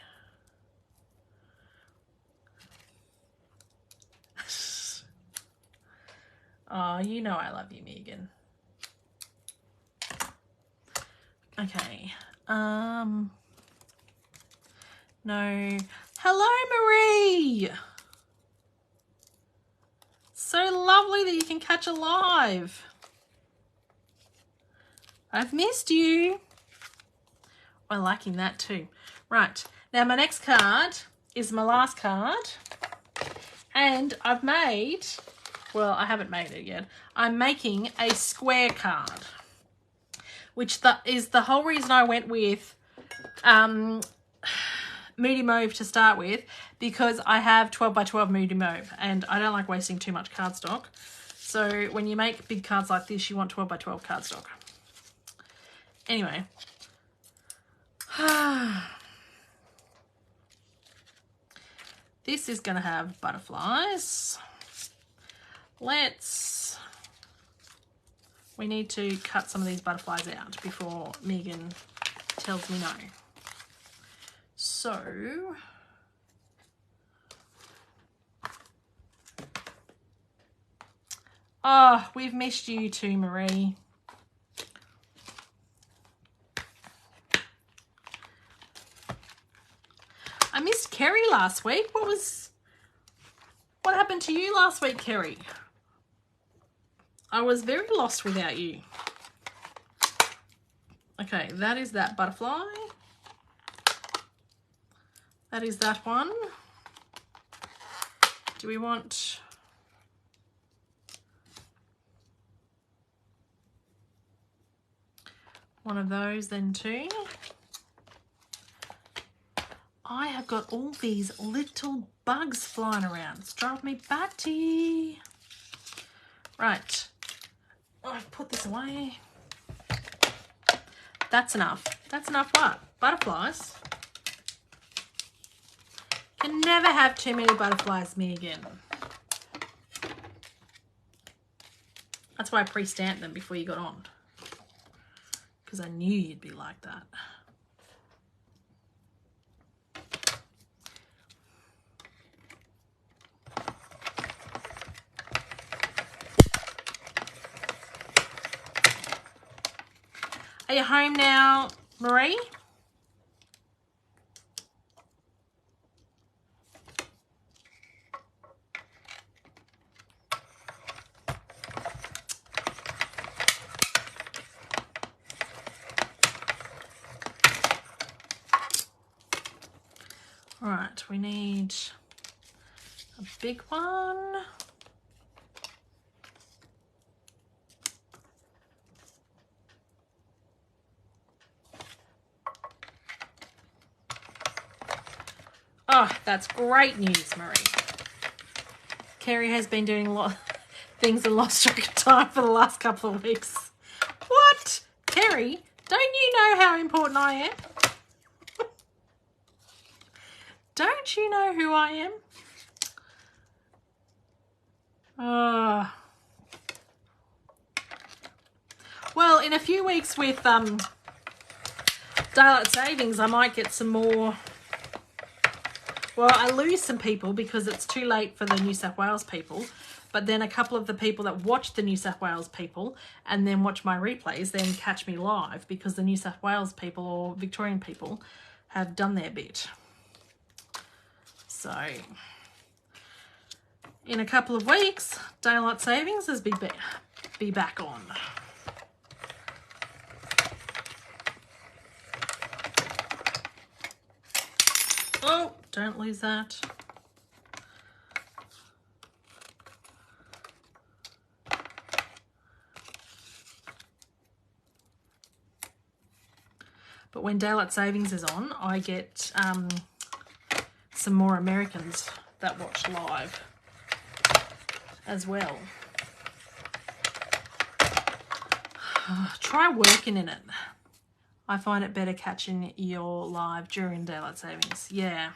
Oh, you know I love you, Megan. Okay. No. Hello, Marie. So lovely that you can catch a live. I've missed you. I'm liking that too. Right. Now my next card is my last card. And I've made, well, I haven't made it yet. I'm making a square card. Which is the whole reason I went with Moody Mauve to start with, because I have 12 by 12 Moody Mauve and I don't like wasting too much cardstock. So when you make big cards like this, you want 12 by 12 cardstock. Anyway. This is going to have butterflies. We need to cut some of these butterflies out before Megan tells me no. So, oh, we've missed you too, Marie. I missed Kerry last week. What happened to you last week, Kerry? I was very lost without you. Okay, that is that butterfly. That is that one. Do we want... one of those then too? I have got all these little bugs flying around. It's driving me batty. Right. I've put this away. That's enough. That's enough what? Butterflies. Can never have too many butterflies, me again. That's why I pre-stamped them before you got on. Because I knew you'd be like that. Are you home now, Marie? All right, we need a big one. Oh, that's great news, Marie. Kerry has been doing a lot of things and lost track of time for the last couple of weeks. What? Kerry, don't you know how important I am? Don't you know who I am? Well, in a few weeks with daylight savings, I might get some more. Well, I lose some people because it's too late for the New South Wales people. But then a couple of the people that watch the New South Wales people and then watch my replays then catch me live because the New South Wales people or Victorian people have done their bit. So, in a couple of weeks, daylight savings is be back on. Oh, don't lose that. But when daylight savings is on, I get some more Americans that watch live as well. Try working in it. I find it better catching your live during daylight savings. Yeah.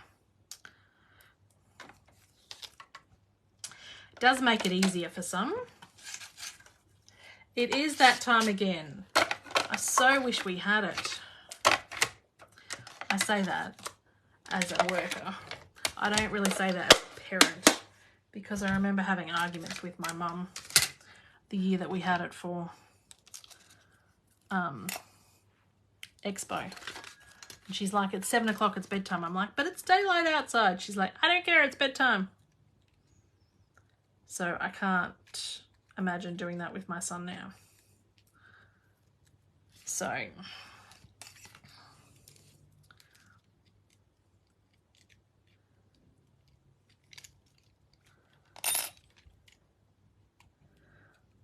It does make it easier for some. It is that time again. I so wish we had it. I say that as a worker. I don't really say that as a parent because I remember having arguments with my mum the year that we had it for Expo. And she's like, it's 7 o'clock, it's bedtime. I'm like, but it's daylight outside. She's like, I don't care, it's bedtime. So I can't imagine doing that with my son now. So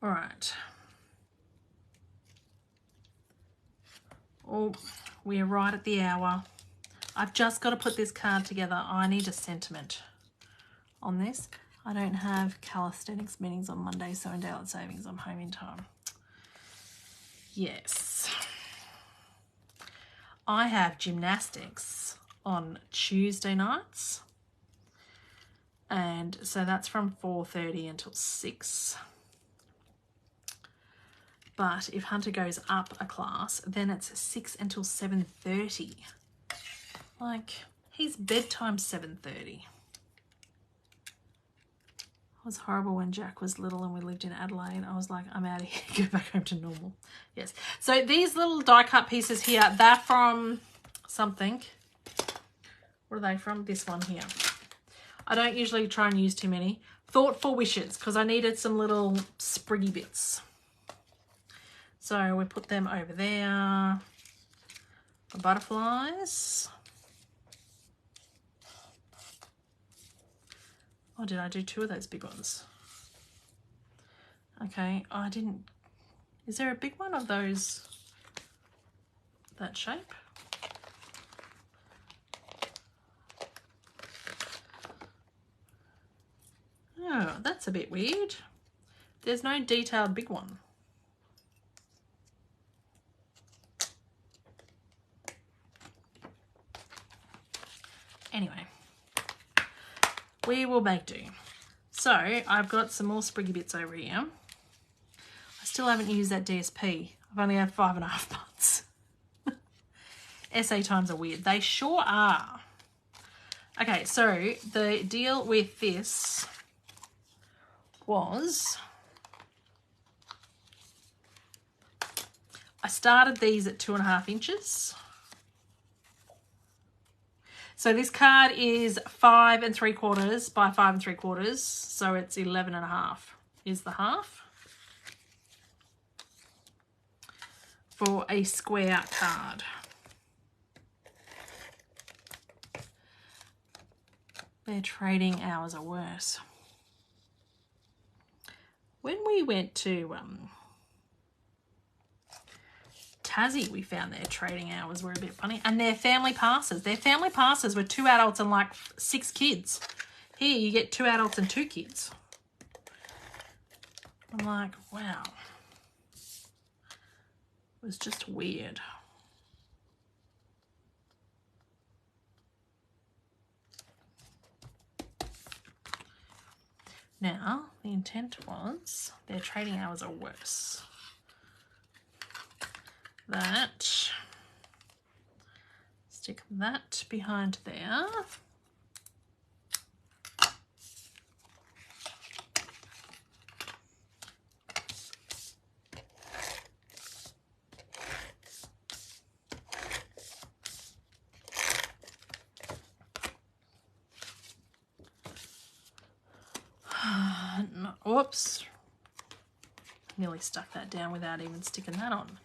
all right. Oh, we're right at the hour. I've just got to put this card together. I need a sentiment on this. I don't have calisthenics meetings on Monday, so in daylight savings, I'm home in time. Yes. I have gymnastics on Tuesday nights. And so that's from 4:30 until 6. But if Hunter goes up a class, then it's 6 until 7:30. Like, he's bedtime 7:30. It was horrible when Jack was little and we lived in Adelaide. I was like, I'm out of here, go back home to normal. Yes. So these little die cut pieces here, they're from something. What are they from? This one here. I don't usually try and use too many. thoughtful wishes because I needed some little spriggy bits. So we put them over there. The butterflies. Oh, did I do 2 of those big ones? Okay, I didn't. Is there a big one of those, that shape? Oh, that's a bit weird. There's no detailed big one. Anyway, we will make do. So I've got some more spriggy bits over here. I still haven't used that DSP. I've only had 5.5 months. SA times are weird. They sure are. Okay, so the deal with this was I started these at 2.5 inches. So this card is 5 3/4 by 5 3/4. So it's 11.5 is the half for a square card. Their trading hours are worse. When we went to Tassie, we found their trading hours were a bit funny. And their family passes. Their family passes were 2 adults and like 6 kids. Here you get 2 adults and 2 kids. I'm like, wow. It was just weird. Now, the intent was their trading hours are worse. That, stick that behind there. Whoops. Nearly stuck that down without even sticking that on.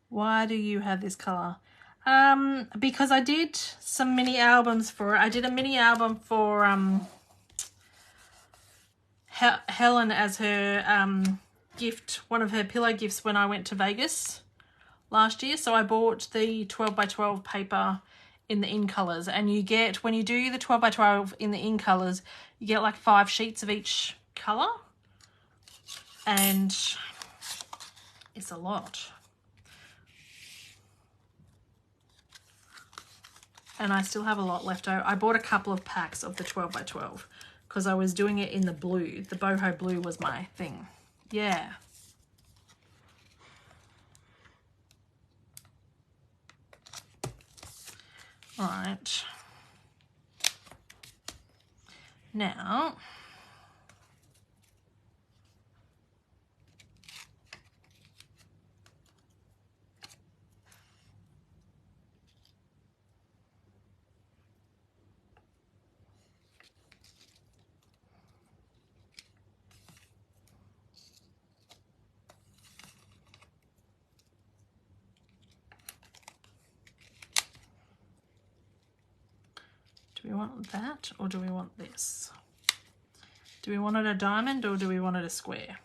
Why do you have this colour? Because I did some mini albums for it. I did a mini album for Helen as her gift, one of her pillow gifts when I went to Vegas last year. So I bought the 12 by 12 paper in the in colours, and you get, when you do the 12 by 12 in the in colours, you get like 5 sheets of each colour, and it's a lot. And I still have a lot left over. I bought a couple of packs of the 12 by 12 because I was doing it in the blue. The boho blue was my thing. Yeah. All right. Now, do we want that or do we want this? Do we want it a diamond or do we want it a square?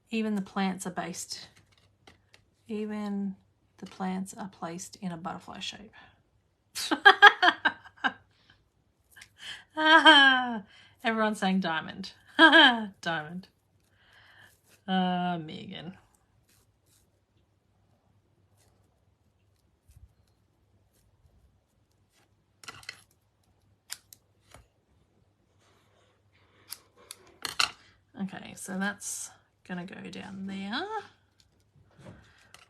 Even the plants are based, even the plants are placed in a butterfly shape. Everyone's saying diamond. Diamond. Megan. so that's going to go down there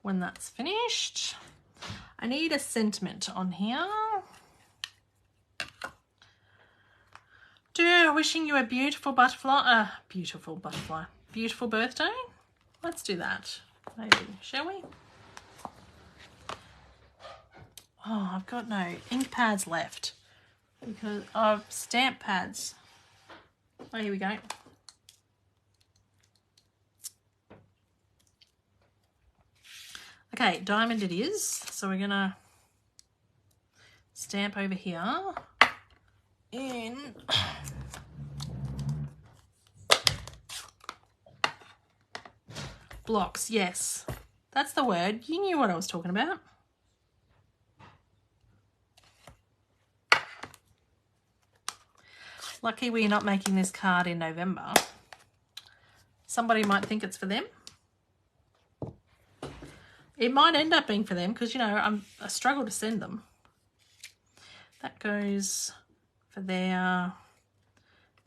when that's finished. I need a sentiment on here. Wishing you a beautiful butterfly, beautiful birthday. Let's do that, maybe, shall we? Oh, I've got no ink pads left because of stamp pads. Oh, here we go. Okay, diamond it is. So we're gonna stamp over here in blocks. Yes, that's the word. You knew what I was talking about. Lucky we're not making this card in November. Somebody might think it's for them. It might end up being for them because, you know, I struggle to send them. That goes for there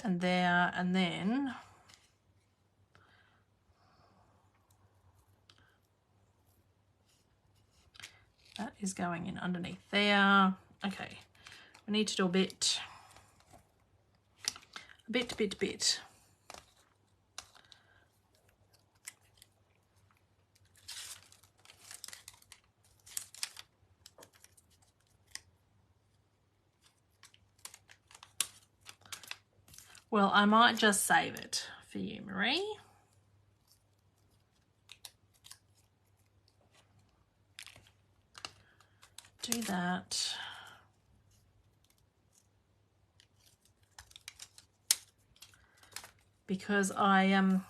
and there, and then that is going in underneath there. Okay, we need to do a bit. Well, I might just save it for you, Marie. Do that. Because I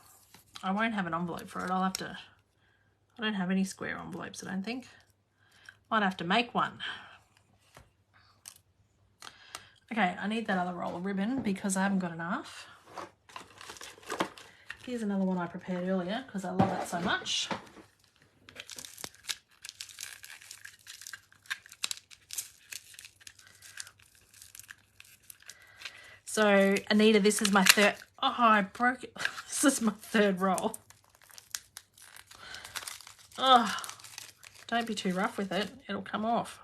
won't have an envelope for it. I'll have to, I don't have any square envelopes, I don't think. Might have to make one. Okay, I need that other roll of ribbon because I haven't got enough. Here's another one I prepared earlier because I love it so much. So, Anita, this is my third. Oh, I broke it. This is my third roll. Oh, don't be too rough with it. It'll come off.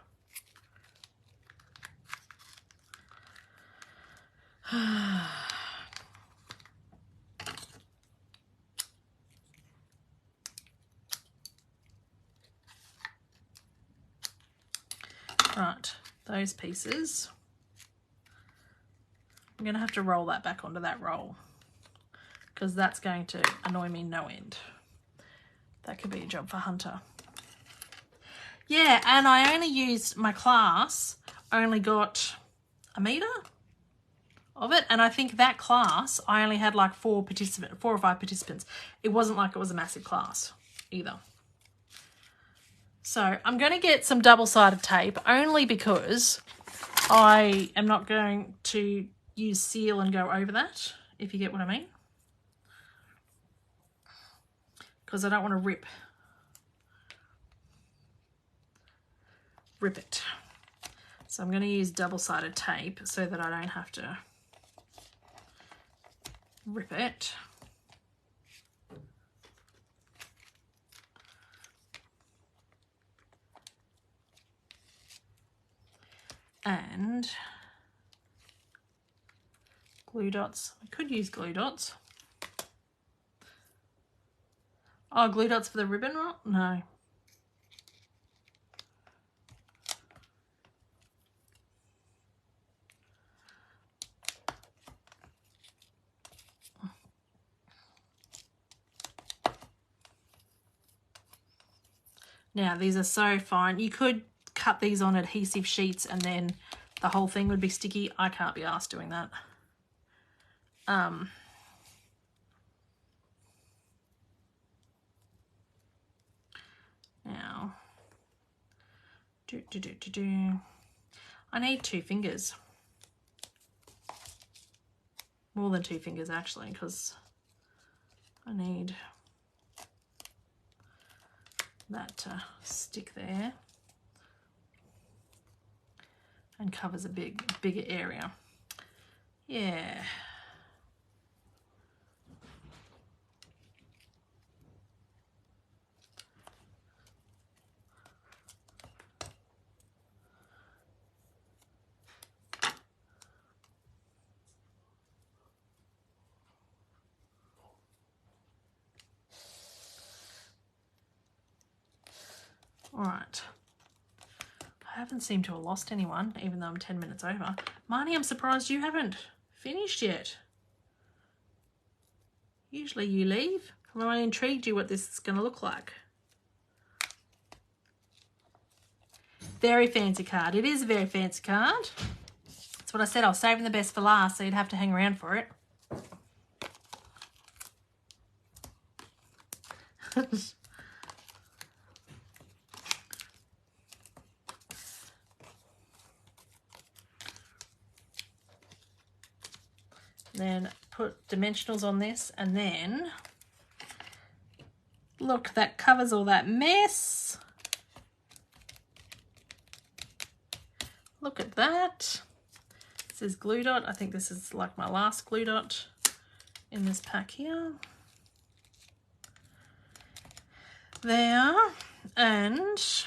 Right, those pieces. I'm going to have to roll that back onto that roll because that's going to annoy me no end. That could be a job for Hunter. Yeah, and I only used my class, only got a metre of it, and I think that class I only had like 4 or 5 participants. It wasn't like it was a massive class either. So I'm going to get some double-sided tape only because I am not going to use seal and go over that, if you get what I mean. Because I don't want to rip it. So I'm going to use double-sided tape so that I don't have to rip it. And glue dots. I could use glue dots. Oh, glue dots for the ribbon roll? No. Now, these are so fine. You could cut these on adhesive sheets and then the whole thing would be sticky. I can't be arsed doing that. Now, I need 2 fingers. More than 2 fingers, actually, because I need that to stick there and covers a bigger area. Yeah. All right. I haven't seemed to have lost anyone, even though I'm 10 minutes over. Marnie, I'm surprised you haven't finished yet. Usually you leave. Well, I intrigued you what this is going to look like. Very fancy card. It is a very fancy card. That's what I said. I was saving the best for last, so you'd have to hang around for it. Then put dimensionals on this, and then look, that covers all that mess. Look at that. This is glue dot. I think this is like my last glue dot in this pack here. There, and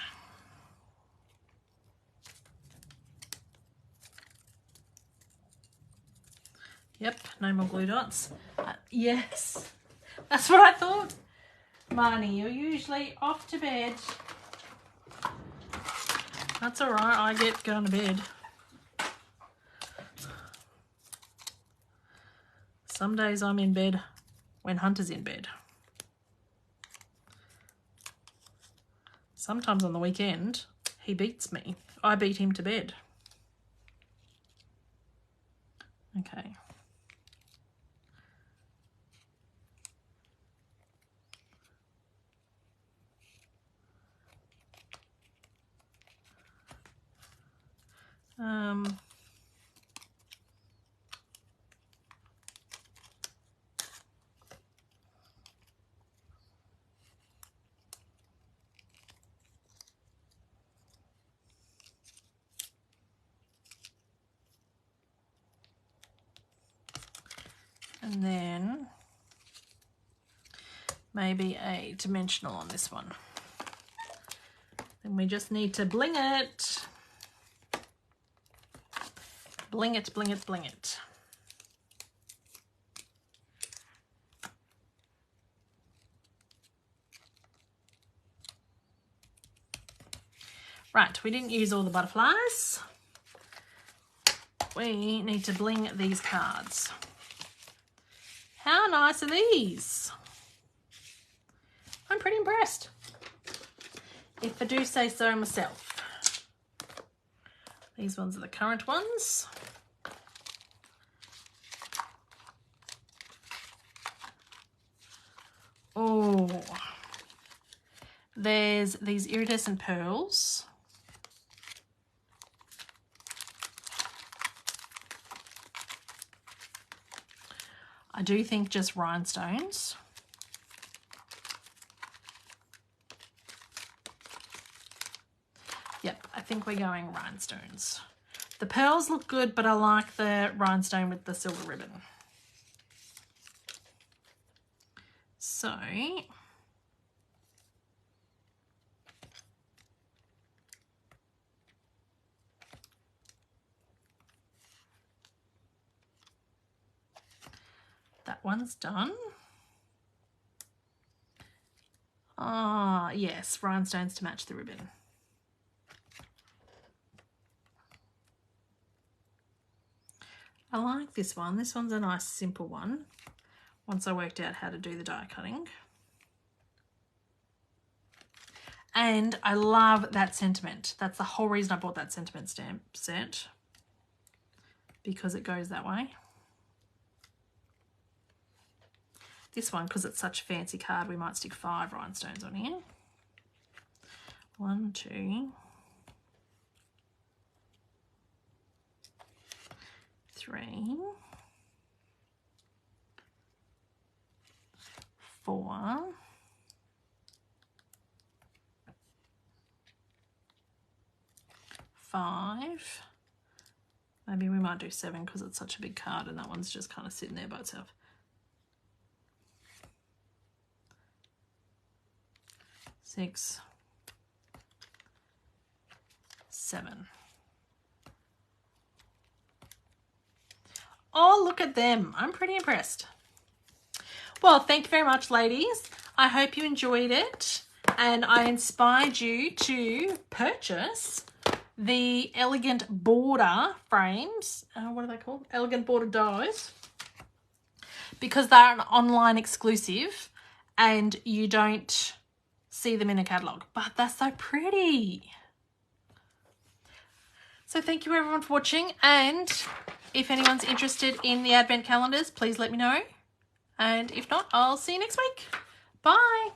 yep, no more glue dots. Yes, that's what I thought. Marnie, you're usually off to bed. That's all right, I get going to bed. Some days I'm in bed when Hunter's in bed. Sometimes on the weekend, he beats me. I beat him to bed. Okay. And then maybe a dimensional on this one. Then we just need to bling it. Bling it, bling it, bling it. Right, we didn't use all the butterflies. We need to bling these cards. How nice are these? I'm pretty impressed, if I do say so myself. These ones are the current ones. Oh, there's these iridescent pearls. I do think just rhinestones. Yep, I think we're going rhinestones. The pearls look good, but I like the rhinestone with the silver ribbon. So, that one's done. Ah, yes, rhinestones to match the ribbon. I like this one. This one's a nice simple one, once I worked out how to do the die cutting. And I love that sentiment. That's the whole reason I bought that sentiment stamp set, because it goes that way. This one, because it's such a fancy card, we might stick 5 rhinestones on here. 1, 2, 3, 4, 5. Maybe we might do 7 because it's such a big card and that one's just kind of sitting there by itself. 6, 7. Oh, look at them. I'm pretty impressed. Well, thank you very much, ladies. I hope you enjoyed it. and I inspired you to purchase the Elegant Border frames. What are they called? Elegant Border dies. Because they're an online exclusive and you don't see them in a catalogue. But they're so pretty. So thank you everyone for watching, and if anyone's interested in the advent calendars, please let me know. And if not, I'll see you next week. Bye.